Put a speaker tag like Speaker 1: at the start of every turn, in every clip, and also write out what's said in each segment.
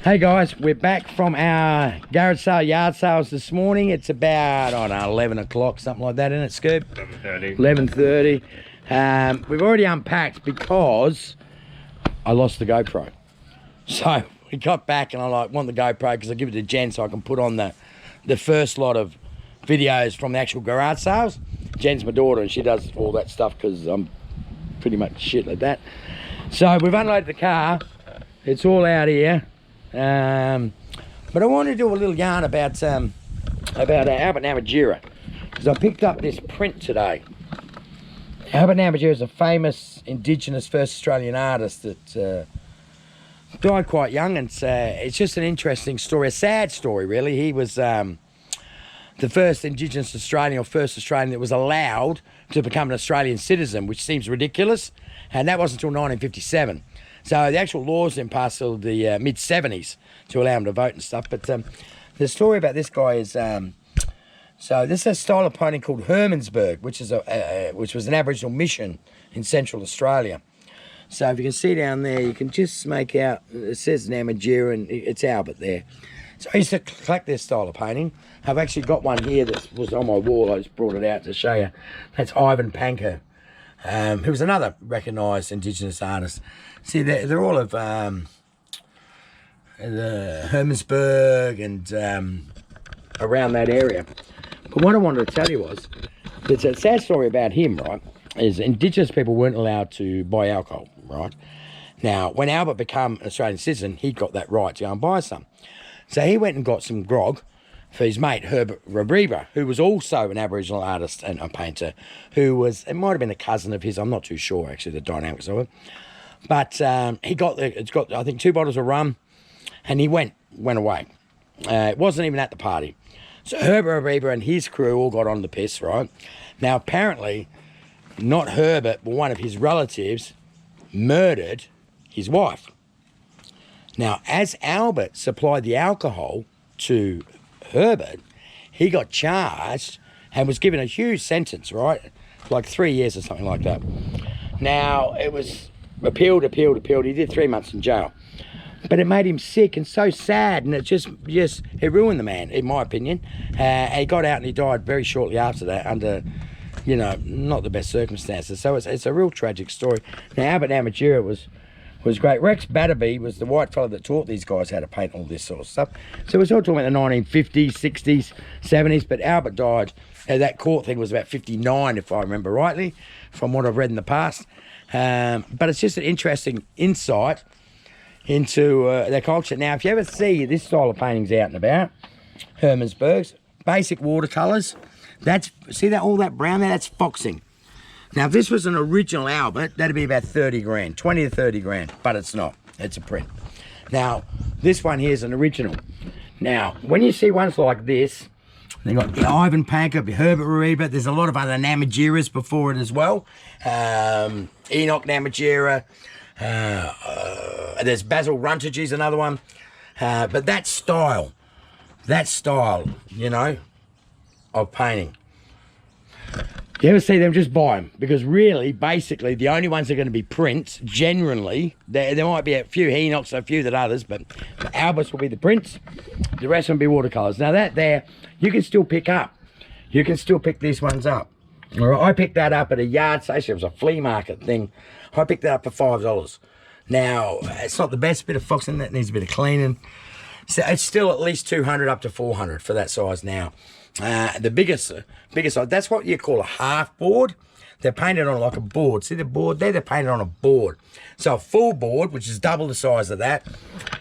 Speaker 1: Hey guys, we're back from our garage sale, yard sales this morning. It's about, I don't know, 11 o'clock, something like that, isn't it, Scoop?
Speaker 2: 11:30.
Speaker 1: 11:30. We've already unpacked because I lost the GoPro. So we got back and I want the GoPro because I give it to Jen so I can put on the first lot of videos from the actual garage sales. Jen's my daughter and she does all that stuff because I'm pretty much shit like that. So we've unloaded the car. It's all out here. But I want to do a little yarn about Albert Namatjira because I picked up this print today. Albert Namatjira is a famous Indigenous first Australian artist that died quite young, and it's just an interesting story, a sad story really. He was the first Indigenous Australian, or first Australian that was allowed to become an Australian citizen, which seems ridiculous, and that wasn't until 1957. So the actual laws then passed till the mid-70s to allow him to vote and stuff. But the story about this guy is, so this is a style of painting called Hermansburg, which was an Aboriginal mission in Central Australia. So if you can see down there, you can just make out, it says Namatjira and it's Albert there. So I used to collect this style of painting. I've actually got one here that was on my wall. I just brought it out to show you. That's Unpacking, who was another recognised Indigenous artist. See, they're all of the Hermansburg and around that area. But what I wanted to tell you was, there's a sad story about him, right, is Indigenous people weren't allowed to buy alcohol, right? Now, when Albert became an Australian citizen, he got that right to go and buy some. So he went and got some grog for his mate, Herbert Rabriba, who was also an Aboriginal artist and a painter, who was, it might have been a cousin of his, I'm not too sure actually, the dynamics of it. But it's got, I think, 2 bottles of rum, and he went away. It wasn't even at the party. So Herbert Rabriba and his crew all got on the piss, right? Now, apparently, not Herbert, but one of his relatives murdered his wife. Now, as Albert supplied the alcohol to Herbert, he got charged and was given a huge sentence, right? Like 3 years or something like that. Now, it was appealed. He did 3 months in jail. But it made him sick and so sad, and it it ruined the man, in my opinion. He got out and he died very shortly after that under, you know, not the best circumstances. So it's a real tragic story. Now, Albert Namatjira was great. Rex Batterby was the white fellow that taught these guys how to paint all this sort of stuff. So we're all talking about the 1950s, 60s, 70s, but Albert died. That court thing was about 59, if I remember rightly, from what I've read in the past. But it's just an interesting insight into their culture. Now, if you ever see this style of paintings out and about, Hermansburg's, basic watercolours, see that all that brown there, that's foxing. Now, if this was an original Albert, that'd be about 30 grand, 20 to 30 grand, but it's not. It's a print. Now, this one here is an original. Now, when you see ones like this, they've got Ivan Panker, Herbert Rabriba, there's a lot of other Namatjiras before it as well. Enoch Namatjira, there's Basil Runtage's another one. But that style, you know, of painting, you ever see them, just buy them, because really, basically, the only ones that are going to be prints, generally, there might be a few Enochs, a few that others, but Albert's will be the prints, the rest will be watercolours. Now that there, you can still pick up. You can still pick these ones up. All right, I picked that up at a yard station. It was a flea market thing. I picked that up for $5. Now, it's not the best bit of foxing, that needs a bit of cleaning. So it's still at least 200 up to 400 for that size now. The biggest size, that's what you call a half board. They're painted on like a board. See the board there? They're painted on a board. So a full board, which is double the size of that.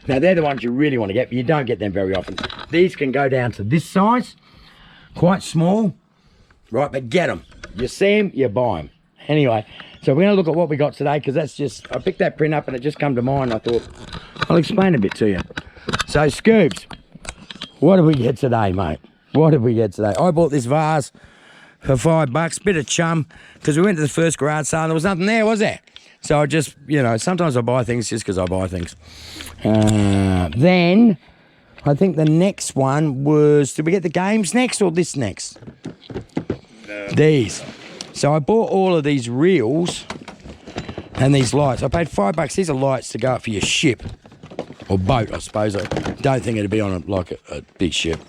Speaker 1: Now, they're the ones you really want to get, but you don't get them very often. These can go down to this size, quite small, right? But get them. You see them, you buy them. Anyway, so we're going to look at what we got today, because that's just, I picked that print up and it just come to mind. I thought, I'll explain a bit to you. So, Scoops, what did we get today, mate? What did we get today? I bought this vase for $5, bit of chum, because we went to the first garage sale and there was nothing there, was there? So I just, you know, sometimes I buy things just because I buy things. Then, I think the next one was, did we get the games next or this next? These. So I bought all of these reels and these lights. I paid $5. These are lights to go up for your ship. or boat, I suppose. I don't think it'd be on a big ship.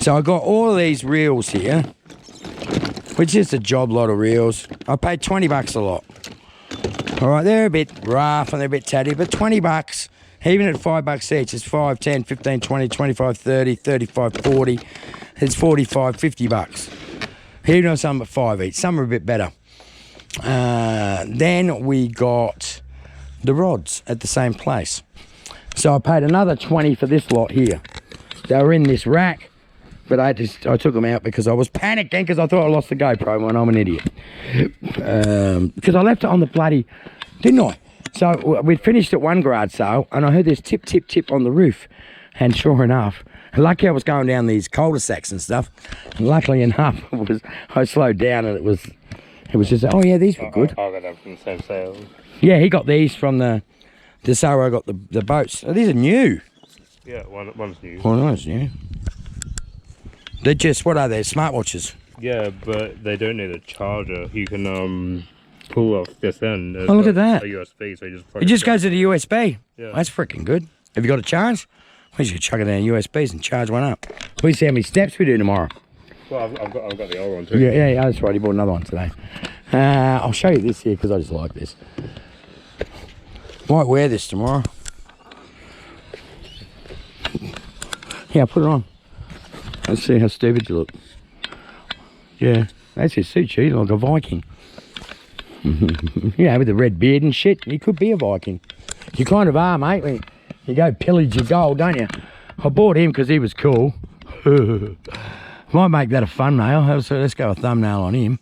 Speaker 1: So I got all of these reels here, which is a job lot of reels. I paid $20 a lot. All right, they're a bit rough and they're a bit tatty, but $20, even at $5 each, it's 5, 10, 15, 20, 25, 30, 35, 40. It's 45, $50. Even on some at 5 each, some are a bit better. Then we got the rods at the same place. So I paid another 20 for this lot here. They were in this rack, but I took them out because I was panicking because I thought I lost the GoPro and I'm an idiot. Because I left it on the bloody, didn't I? So we'd finished at one garage sale and I heard this tip, tip, tip on the roof. And sure enough, lucky I was going down these cul-de-sacs and stuff. And luckily enough, I slowed down and it was just, oh yeah, these were good.
Speaker 2: I got them from the same sale.
Speaker 1: Yeah, he got these from the sale where I got the boats. Oh, these are new.
Speaker 2: Yeah, one's new.
Speaker 1: Oh, nice, new. They're just, what are they, smartwatches?
Speaker 2: Yeah, but they don't need a charger. You can pull off this end.
Speaker 1: Oh, look at that.
Speaker 2: A USB, so you just plug
Speaker 1: It just goes to the USB.
Speaker 2: Yeah.
Speaker 1: That's freaking good. Have you got a charge? We should chuck it down USBs and charge one up. We see how many steps we do tomorrow.
Speaker 2: Well, I've got the old one too.
Speaker 1: Yeah, that's right. He bought another one today. I'll show you this here because I just like this. Might wear this tomorrow. Yeah, put it on. Let's see how stupid you look. Yeah, that's his suit. You look like a Viking. Yeah, with the red beard and shit. You could be a Viking. You kind of are, mate. You go pillage your gold, don't you? I bought him because he was cool. Might make that a thumbnail. So let's go a thumbnail on him.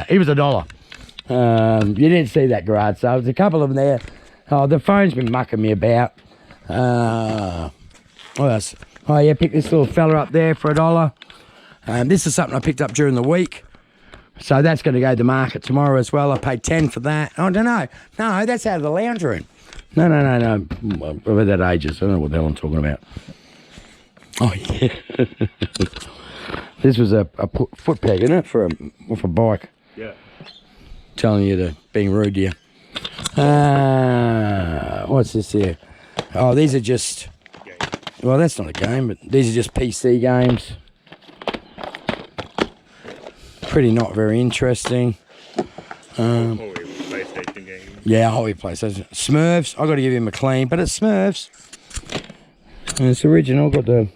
Speaker 1: He was $1. You didn't see that garage sale. There's a couple of them there. Oh, the phone's been mucking me about. What else? Oh yeah, pick this little fella up there for $1. This is something I picked up during the week. So that's going to go to market tomorrow as well. I paid 10 for that. Oh, no, that's out of the lounge room. No. With that ages. I don't know what the hell I'm talking about. Oh, yeah. This was a foot peg, isn't it? For a bike.
Speaker 2: Yeah.
Speaker 1: Telling you being rude to you. What's this here? Oh, these are just... Well, that's not a game, but these are just PC games. Pretty not very interesting.
Speaker 2: Holy PlayStation game.
Speaker 1: Yeah, holy PlayStation. Smurfs, I got to give him a clean, but it's Smurfs. And it's original, got the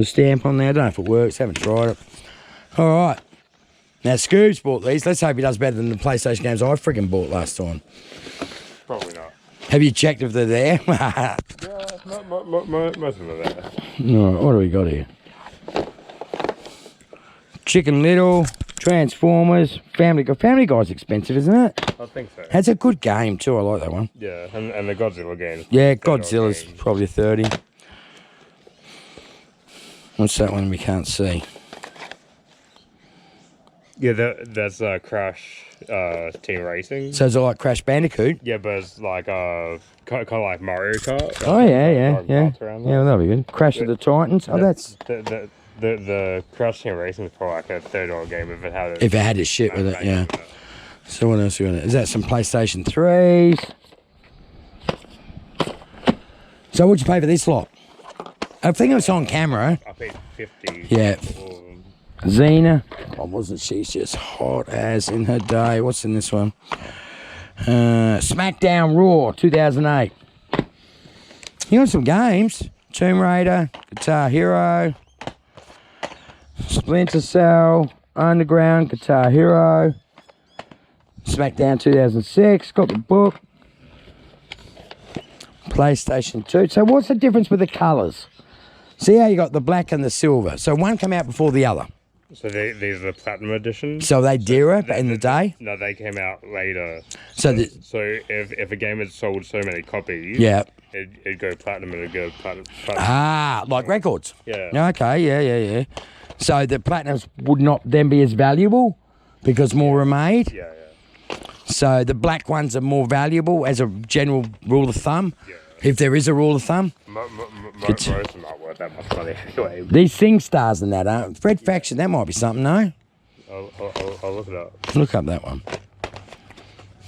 Speaker 1: stamp on there. I don't know if it works, haven't tried it. All right. Now, Scoob's bought these. Let's hope he does better than the PlayStation games I freaking bought last time.
Speaker 2: Probably not.
Speaker 1: Have you checked if they're there?
Speaker 2: Yeah, most of them are there.
Speaker 1: All right, what do we got here? Chicken Little, Transformers, Family Guy. Family Guy's expensive, isn't it?
Speaker 2: I think so.
Speaker 1: That's a good game too. I like that one.
Speaker 2: Yeah, and the Godzilla game.
Speaker 1: Yeah, Godzilla's probably 30. What's that one we can't see?
Speaker 2: Yeah, that's Crash Team Racing.
Speaker 1: So is it like Crash Bandicoot?
Speaker 2: Yeah, but it's like kind of like Mario Kart.
Speaker 1: Oh yeah. Yeah,
Speaker 2: well,
Speaker 1: that'll be good. Crash of the Titans. Oh, that's
Speaker 2: the Crash Team Racing is probably like a $30 game if it had
Speaker 1: his shit with it. Yeah. So what else we got? Is that some PlayStation 3s? So what'd you pay for this lot? I think it was on camera.
Speaker 2: I paid 50.
Speaker 1: Yeah. Xena. Oh, wasn't she just hot as in her day? What's in this one? SmackDown Raw 2008. You got some games. Tomb Raider, Guitar Hero, Splinter Cell, Underground, Guitar Hero, SmackDown 2006. Got the book. PlayStation 2. So what's the difference with the colours? See how you got the black and the silver. So one came out before the other.
Speaker 2: So these are the Platinum Edition.
Speaker 1: So they dearer in the day?
Speaker 2: No, they came out later.
Speaker 1: So
Speaker 2: if a game had sold so many copies,
Speaker 1: yeah,
Speaker 2: it'd go Platinum and it'd go Platinum.
Speaker 1: Ah, like records?
Speaker 2: Yeah.
Speaker 1: Okay, yeah. So the Platinums would not then be as valuable because more are made?
Speaker 2: Yeah.
Speaker 1: So the black ones are more valuable as a general rule of thumb?
Speaker 2: Yeah.
Speaker 1: If there is a rule of thumb?
Speaker 2: Most of them aren't worth that much money anyway.
Speaker 1: These Sing Stars and that, aren't Fred Faction, that might be something, no?
Speaker 2: I'll look it up.
Speaker 1: Look up that one.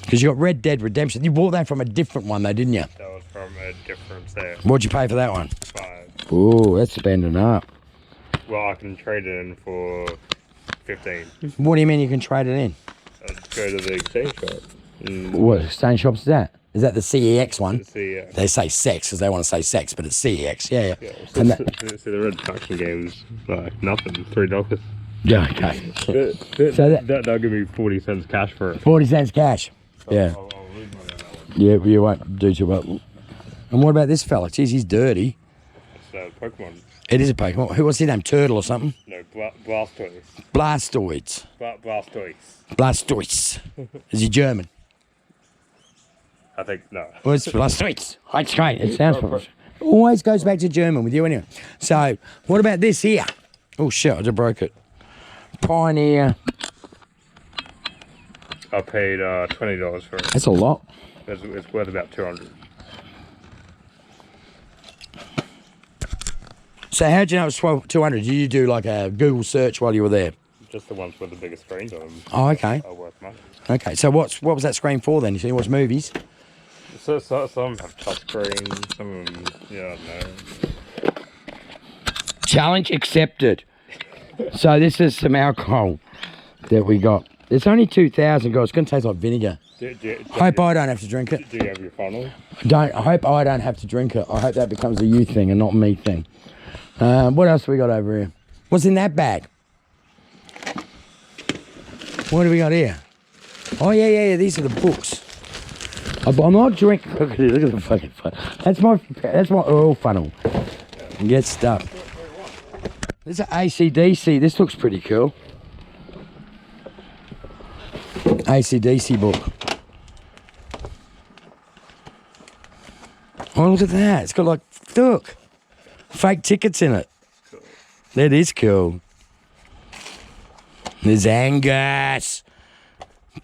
Speaker 1: Because you got Red Dead Redemption. You bought that from a different one though, didn't you?
Speaker 2: That was from a different sale.
Speaker 1: What'd you pay for that one?
Speaker 2: 5.
Speaker 1: Oh, that's spending up.
Speaker 2: Well, I can trade it in for 15.
Speaker 1: What do you mean you can trade it in?
Speaker 2: I'd go to the exchange shop.
Speaker 1: What exchange shops is that? Is that the CEX one?
Speaker 2: See, yeah.
Speaker 1: They say sex because they want to say sex, but it's CEX. Yeah, yeah.
Speaker 2: Yeah, so,
Speaker 1: And that,
Speaker 2: see, the red faction game's like nothing, $3.
Speaker 1: yeah, okay. So
Speaker 2: That'll give me 40 cents cash for it.
Speaker 1: 40 cents cash. Yeah.
Speaker 2: I'll lose money on that one.
Speaker 1: Yeah, you won't do too well. And what about this fella? Jeez, he's dirty.
Speaker 2: It's Pokemon.
Speaker 1: It is a Pokemon. What's his name? Turtle or something?
Speaker 2: No, Blastoise.
Speaker 1: Blastoids.
Speaker 2: Blastoise.
Speaker 1: Blastoise. Is he German?
Speaker 2: I think, no.
Speaker 1: Well, it's Blastoise. It's great. It sounds always goes back to German with you anyway. So, what about this here? Oh, shit, I just broke it. Pioneer.
Speaker 2: I paid $20 for it.
Speaker 1: That's a lot.
Speaker 2: It's worth about 200.
Speaker 1: So how'd you know it was 200? Did you do like a Google search while you were there?
Speaker 2: Just the ones with the biggest screens on them
Speaker 1: Oh, okay.
Speaker 2: are worth money.
Speaker 1: Okay, so what was that screen for then? You see, watch movies?
Speaker 2: So some have touch screens, some of them, yeah, I don't know.
Speaker 1: Challenge accepted. So this is some alcohol that we got. It's only 2,000, guys. It's going to taste like vinegar. Hope I don't have to drink it.
Speaker 2: Do you have your funnel?
Speaker 1: I hope I don't have to drink it. I hope that becomes a you thing and not me thing. What else have we got over here? What's in that bag? What do we got here? Oh, yeah. These are the books. I'm not drinking. Look at it. Look at the fucking funnel. That's my oil funnel. Get stuff. This is AC/DC. This looks pretty cool. AC/DC book. Oh, look at that. It's got like, look, fake tickets in it.
Speaker 2: Cool.
Speaker 1: That is cool. There's Angus.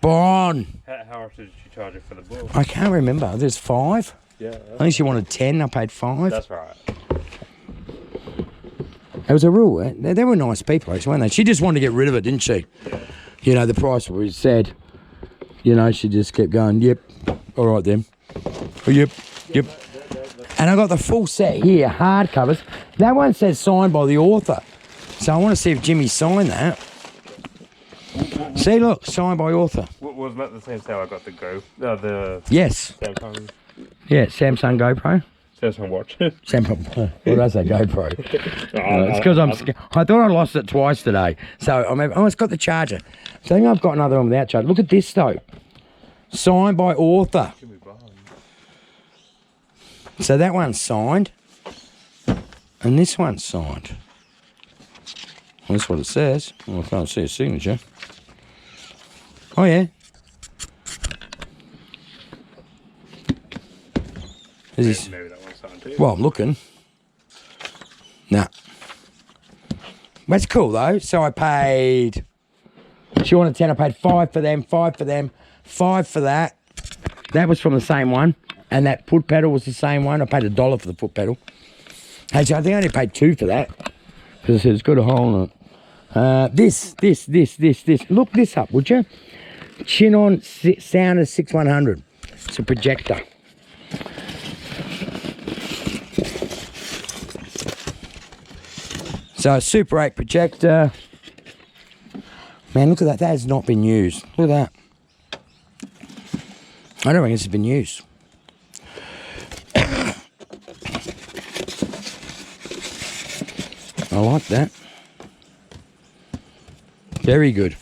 Speaker 1: Bon.
Speaker 2: How much did you charge it for the book?
Speaker 1: I can't remember. There's 5.
Speaker 2: Yeah.
Speaker 1: I think she wanted 10. I paid 5.
Speaker 2: That's right.
Speaker 1: It was a rule. They were nice people, actually, weren't they? She just wanted to get rid of it, didn't she?
Speaker 2: Yeah.
Speaker 1: You know, the price was said. You know, she just kept going, yep, all right then. Oh, yep. And I got the full set here, hardcovers. That one says signed by the author. So I want to see if Jimmy signed that. See, look, signed by author.
Speaker 2: Wasn't that the same sale I got the
Speaker 1: Yes.
Speaker 2: Samsung?
Speaker 1: Yeah, Samsung GoPro.
Speaker 2: Samsung watch.
Speaker 1: Samsung, what did I say, GoPro? It's because I thought I lost it twice today. So it's got the charger. So I think I've got another one without charger. Look at this though. Signed by author. So that one's signed. And this one's signed. Well, that's what it says. Well, I can't see a signature. Oh yeah. Is this?
Speaker 2: Maybe that one's signed too.
Speaker 1: Well, I'm looking. Nah. That's cool though. So I paid. She wanted 10. I paid 5 for them. 5 for them. 5 for that. That was from the same one. And that foot pedal was the same one. I paid $1 for the foot pedal. Hey, so I think I only paid 2 for that. Because it's got a hole in it. This. Look this up, would you? Chinon Sounder 6100. It's a projector. So a Super 8 projector. Man, look at that. That has not been used. Look at that. I don't reckon this has been used. I like that. Very good.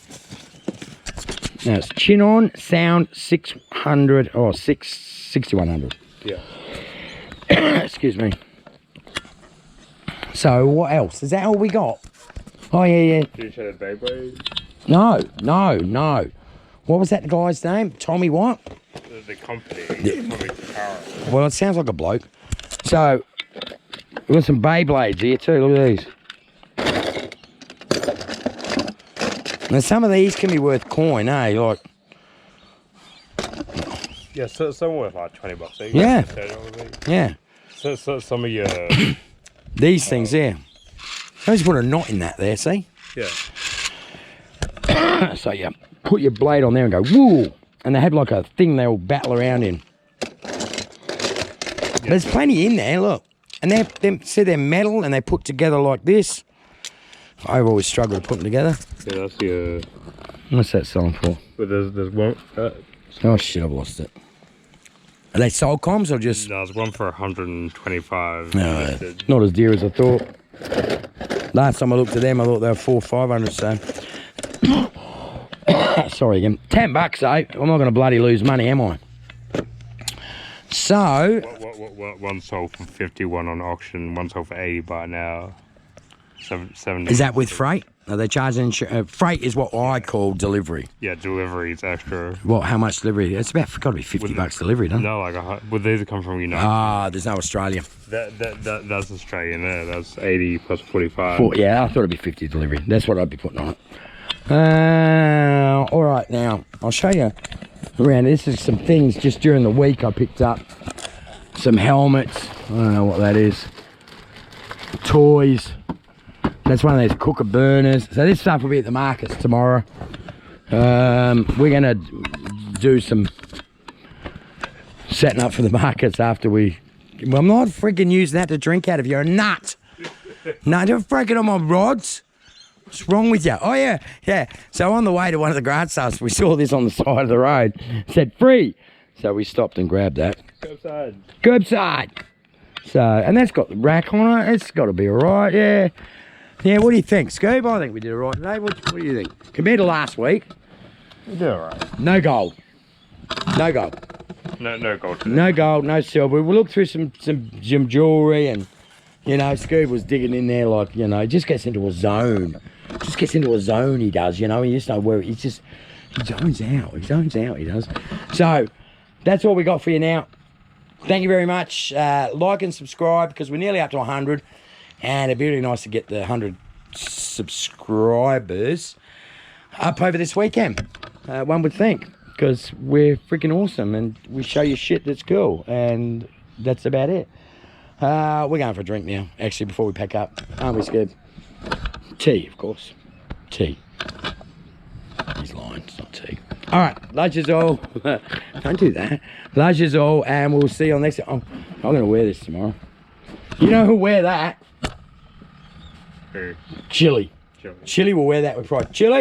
Speaker 1: Now it's Chinon Sound 600 or 6100.
Speaker 2: Yeah.
Speaker 1: Excuse me. So what else? Is that all we got? Oh yeah.
Speaker 2: Did you show the Beyblade?
Speaker 1: No. What was that guy's name? Tommy what?
Speaker 2: The company. Tommy Power.
Speaker 1: Well, it sounds like a bloke. So we've got some Beyblades here too. Look at these. Now some of these can be worth coin, eh? Like.
Speaker 2: Yeah, so some worth like $20 each.
Speaker 1: Yeah. Yeah.
Speaker 2: So some of your.
Speaker 1: These things there. I just put a knot in that there, see?
Speaker 2: Yeah.
Speaker 1: So yeah, put your blade on there and go, woo! and they had like a thing they all battle around in. There's plenty in there, look. And they're metal and they put together like this. I've always struggled to put them together.
Speaker 2: Yeah, that's the.
Speaker 1: What's that selling for?
Speaker 2: But there's one.
Speaker 1: Oh shit, I've lost it. Are they sold comms or just?
Speaker 2: No, there's one for 125.
Speaker 1: No, not as dear as I thought. Last time I looked at them, I thought they were 400-500. So, sorry again. $10, though. I'm not going to bloody lose money, am I? So.
Speaker 2: One sold for 51 on auction. One sold for 80 by now. 70.
Speaker 1: Is that with freight? Are they charging freight? Is what I call delivery.
Speaker 2: Yeah, delivery is extra.
Speaker 1: What? How much delivery? It's about got to be $50 delivery, doesn't it?
Speaker 2: No, like would these come from United?
Speaker 1: Ah, there's no Australia.
Speaker 2: That's Australian there. That's 80 plus 45.
Speaker 1: Yeah, I thought it'd be 50 delivery. That's what I'd be putting on it. All right, now I'll show you around. This is some things just during the week I picked up. Some helmets. I don't know what that is. Toys. That's one of those cooker burners. So this stuff will be at the markets tomorrow. We're gonna do some setting up for the markets after we. Well, I'm not freaking using that to drink out of. You're a nut. No, don't freaking on my rods. What's wrong with you? Oh yeah. So on the way to one of the garage sales, we saw this on the side of the road. It said free. So we stopped and grabbed that. Curbside. So, and that's got the rack on it. It's got to be all right. Yeah. Yeah, what do you think, Scoob? I think we did all right today. What do you think? Compared to last week?
Speaker 2: We did all right.
Speaker 1: No gold. No gold.
Speaker 2: No gold today.
Speaker 1: No gold, no silver. We looked through some jewellery and, you know, Scoob was digging in there like, you know, he just gets into a zone. Just gets into a zone, he does, you know. He just know where, he zones out. He zones out, he does. So, that's all we got for you now. Thank you very much. Like and subscribe because we're nearly up to 100. And it'd be really nice to get the 100 subscribers up over this weekend. One would think, because we're freaking awesome and we show you shit that's cool. And that's about it. We're going for a drink now, actually, before we pack up. Aren't we, Skip? Tea, of course. Tea. He's lying, it's not tea. All right, love yous all. Don't do that. Love yous all, and we'll see you on next time. Oh, I'm going to wear this tomorrow. You know who'll wear that? Chili. Chili will wear that with pride. Chili.